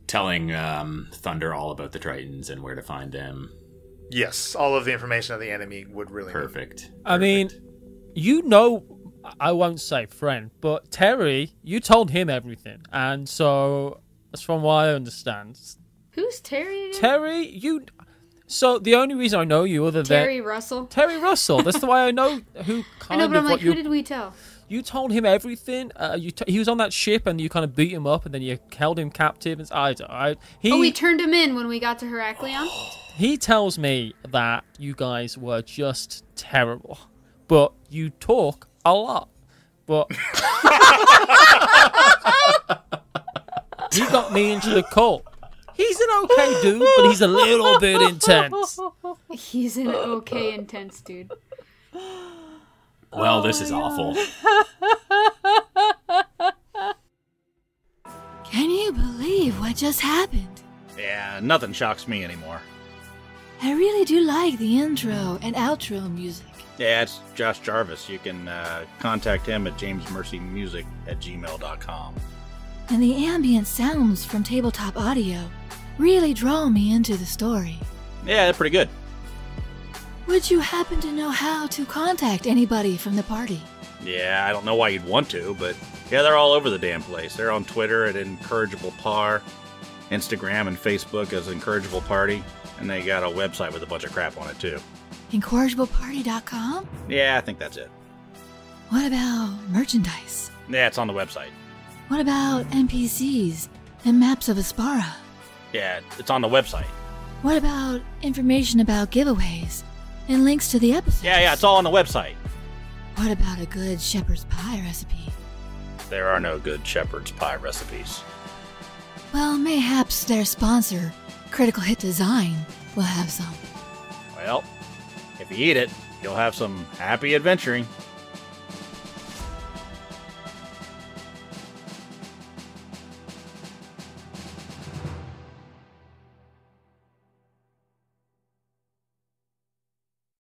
Telling Thunder all about the Tritons and where to find them. Yes, all of the information of the enemy would really Perfect. I mean, I won't say friend, but Terry, you told him everything. And so, that's from what I understand. Who's Terry again? Terry, so the only reason I know you other than... Terry Russell. Terry Russell. That's the way I know who I kind know, but I'm of like, what you... who did we tell? You told him everything. He was on that ship, and you kind of beat him up, and then you held him captive. And we turned him in when we got to Heraklion? He tells me that you guys were just terrible, but you talk a lot. But he got me into the cult. He's an okay dude, but he's a little bit intense. He's an okay intense dude. Well, this is awful. Can you believe what just happened? Yeah, nothing shocks me anymore. I really do like the intro and outro music. Yeah, it's Josh Jarvis. You can contact him at jamesmercymusic@gmail.com. And the ambient sounds from Tabletop Audio really draw me into the story. Yeah, they're pretty good. Would you happen to know how to contact anybody from the party? Yeah, I don't know why you'd want to, but yeah, they're all over the damn place. They're on Twitter at Incorrigible Par, Instagram and Facebook as Incorrigible Party, and they got a website with a bunch of crap on it too. Incorrigibleparty.com? Yeah, I think that's it. What about merchandise? Yeah, it's on the website. What about NPCs and maps of Aspara? Yeah, it's on the website. What about information about giveaways and links to the episodes? Yeah, it's all on the website. What about a good shepherd's pie recipe? There are no good shepherd's pie recipes. Well, mayhaps their sponsor, Critical Hit Design, will have some. Well, if you eat it, you'll have some happy adventuring.